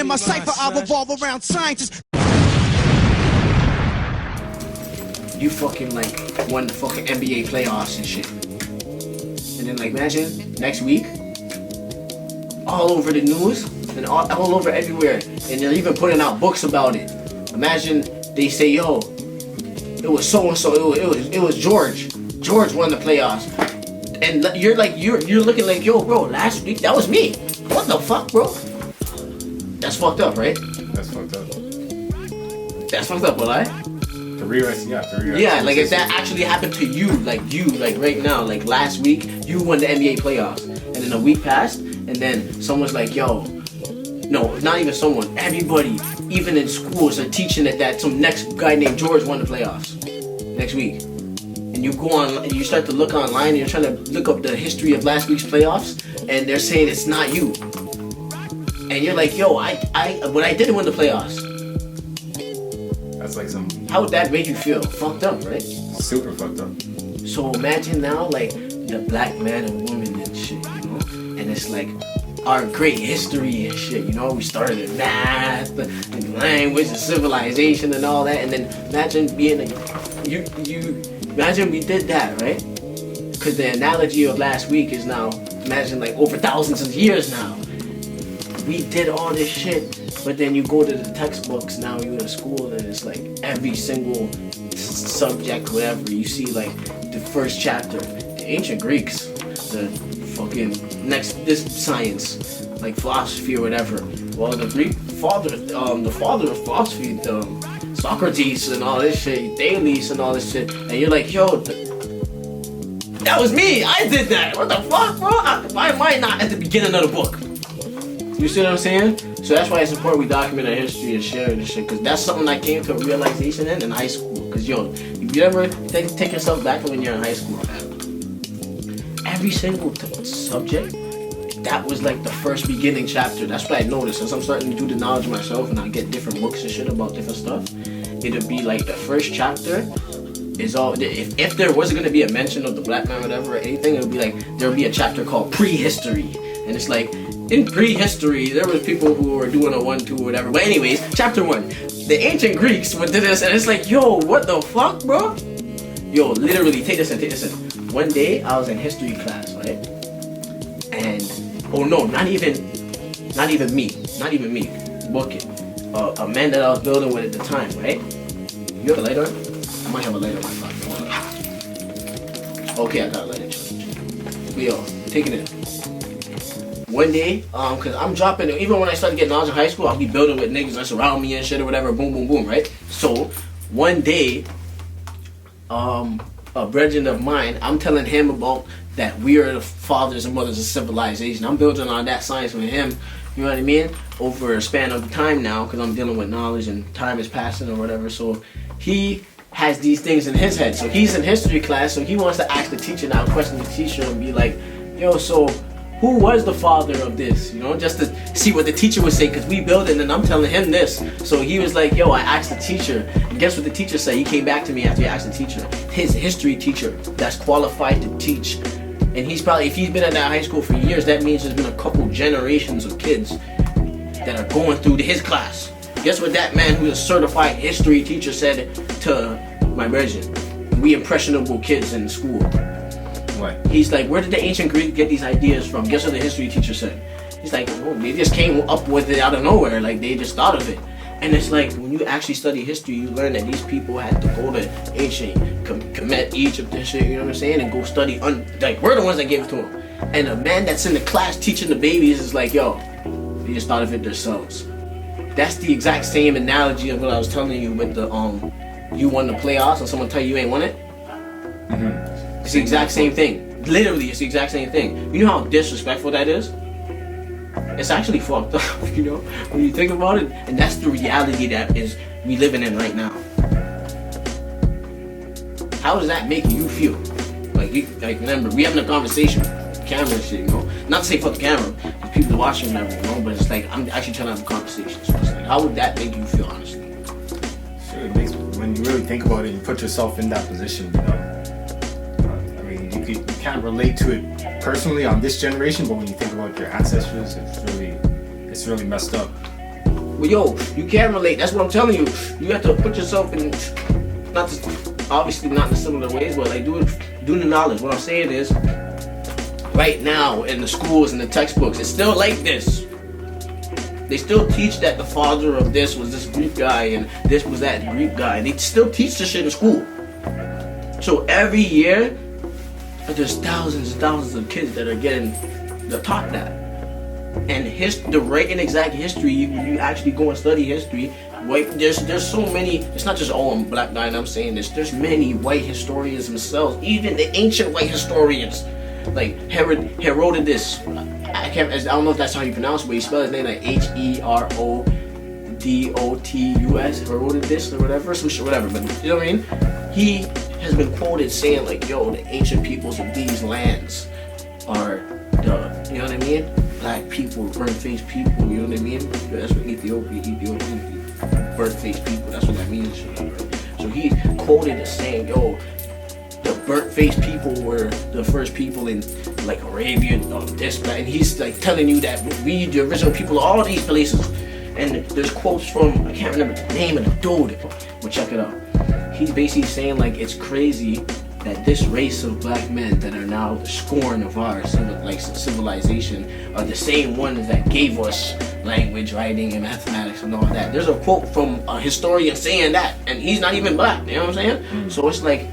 in my cipher, I revolve around scientists. You fucking like won the fucking NBA playoffs and shit. And then like imagine next week, all over the news and all over everywhere, and they're even putting out books about it. Imagine they say, yo, it was so and so, it was George. George won the playoffs. And you're looking like, yo, bro, last week that was me. What the fuck, bro? That's fucked up, right? That's fucked up. That's fucked up, will I? To realize. Yeah, like if that actually happened to you, like right now, like last week, you won the NBA playoffs, and then a week passed, and then someone's like, yo, no, not even someone, everybody, even in schools are teaching that some next guy named George won the playoffs next week. And you go on, and you start to look online, and you're trying to look up the history of last week's playoffs, and they're saying it's not you. And you're like, yo, but I didn't win the playoffs. That's like some... How would that make you feel? Fucked up, right? Super fucked up. So imagine now, like, the black man and woman and shit, you know? And it's like, our great history and shit, you know? We started in math, the language, the civilization and all that, and then imagine being imagine we did that, right? Because the analogy of last week is now, imagine like over thousands of years now. We did all this shit, but then you go to the textbooks now, you in school, and it's like every single subject, whatever, you see like the first chapter, the ancient Greeks, the fucking this science, like philosophy or whatever. Well, the the father of philosophy, Socrates and all this shit, Thales and all this shit, and you're like, yo, that was me, I did that, what the fuck, bro? Why am I not at the beginning of the book? You see what I'm saying? So that's why it's important we document our history and share this shit, because that's something I came to a realization in high school. Because yo, if you ever take yourself back to when you're in high school, every single subject, that was like the first beginning chapter. That's what I noticed. As I'm starting to do the knowledge myself and I get different books and shit about different stuff, it'll be like the first chapter is all, if there wasn't going to be a mention of the black man or whatever or anything, it'll be like, there'll be a chapter called prehistory. And it's like, in prehistory, there was people who were doing a 1-2 or whatever. But anyways, chapter 1, the ancient Greeks would do this, and it's like, yo, what the fuck, bro? Yo, literally, take this in. One day, I was in history class, right? And, oh no, not even me. Book it. A man that I was building with at the time, right? You have a lighter? I might have a lighter on my phone. Okay, I got a lighter. But yo, take it in. One day, cause I'm dropping, even when I started getting knowledge in high school, I'll be building with niggas that's around me and shit or whatever, boom, boom, boom, right? So, one day, a brethren of mine, I'm telling him about that we are the fathers and mothers of civilization. I'm building on that science with him, you know what I mean? Over a span of time now, cause I'm dealing with knowledge and time is passing or whatever, so he has these things in his head. So he's in history class, so he wants to ask the teacher now, question the teacher and be like, yo, so, who was the father of this? You know, just to see what the teacher would say, because we build it and I'm telling him this. So he was like, yo, I asked the teacher. And guess what the teacher said? He came back to me after he asked the teacher. His history teacher that's qualified to teach. And he's probably, if he's been at that high school for years, that means there's been a couple generations of kids that are going through his class. Guess what that man who's a certified history teacher said to my brethren? We impressionable kids in school. What? He's like, where did the ancient Greeks get these ideas from? Guess what the history teacher said? He's like, oh, they just came up with it out of nowhere. Like, they just thought of it. And it's like, when you actually study history, you learn that these people had to go to ancient Kemet, Egypt and shit, you know what I'm saying? And go study, like, we're the ones that gave it to them. And the man that's in the class teaching the babies is like, yo, they just thought of it themselves. That's the exact same analogy of what I was telling you with the, you won the playoffs and someone tell you ain't won it? Mm-hmm. It's the exact same thing. Literally, it's the exact same thing. You know how disrespectful that is? It's actually fucked up, you know, when you think about it. And that's the reality that is we living in right now. How does that make you feel? Like remember, we having a conversation, camera and shit, you know. Not to say fuck the camera, because people watching and everything, you know. But it's like I'm actually trying to have a conversation. So it's like, how would that make you feel, honestly? Sure, it makes, when you really think about it, you put yourself in that position, you know. You can't relate to it personally on this generation, but when you think about your ancestors, it's really messed up. But yo, you can relate. That's what I'm telling you. You have to put yourself in, obviously not in similar ways, but like do the knowledge. What I'm saying is, right now in the schools and the textbooks, it's still like this. They still teach that the father of this was this Greek guy and this was that Greek guy. They still teach this shit in school. So every year, there's thousands and thousands of kids that are getting taught that. And the right and exact history, when you actually go and study history, there's so many. It's not just all black guy. And I'm saying this. There's many white historians themselves, even the ancient white historians, like Herodotus. I don't know if that's how you pronounce it, but he spelled his name like Herodotus, Herodotus or whatever, some shit, whatever. But you know what I mean? He has been quoted saying like, "Yo, the ancient peoples of these lands are you know what I mean? Black people, burnt-faced people, you know what I mean? That's what Ethiopian burnt-faced people. That's what that means." Right? So he quoted as saying, "Yo, the burnt-faced people were the first people in like Arabia, this, that," and he's like telling you that we, the original people of all these places. And there's quotes from, I can't remember the name of the dude, but check it out. He's basically saying like it's crazy that this race of black men that are now the scorn of our civilization are the same ones that gave us language, writing, and mathematics and all that. There's a quote from a historian saying that, and he's not even black. You know what I'm saying? So it's like,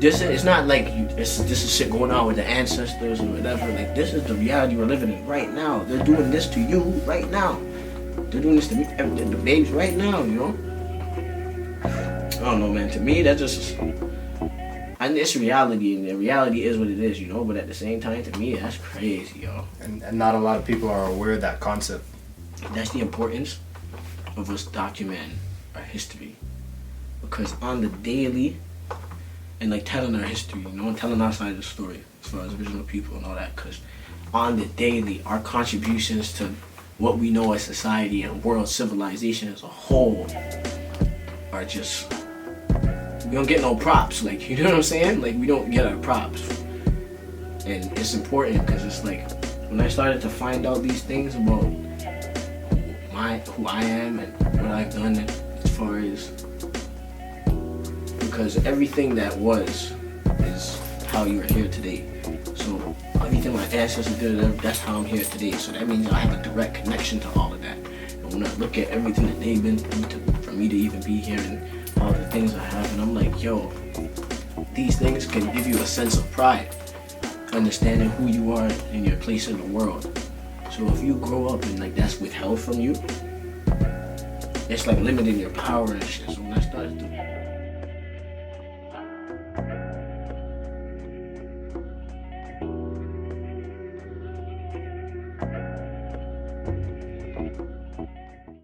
it's not like this is shit going on with the ancestors or whatever. Like, this is the reality we're living in right now. They're doing this to you right now. They're doing this to me, the babes right now, you know? I don't know, man. To me, that just, and it's reality, and the reality is what it is, you know? But at the same time, to me, that's crazy, yo. And not a lot of people are aware of that concept. That's the importance of us documenting our history. Because on the daily, and like telling our history, you know, and telling our side of the story as far as original people and all that, because on the daily, our contributions to what we know as society and world civilization as a whole are just, we don't get no props, like, you know what I'm saying? Like, we don't get our props. And it's important because it's like, when I started to find out these things about who I am and what I've done as far as, because everything that was is how you are here today. So everything my ancestors did, that's how I'm here today. So that means I have a direct connection to all of that. And when I look at everything that they've been through for me to even be here and all the things I have, and I'm like, yo, these things can give you a sense of pride, understanding who you are and your place in the world. So if you grow up and like that's withheld from you, it's like limiting your power and shit. So when I started to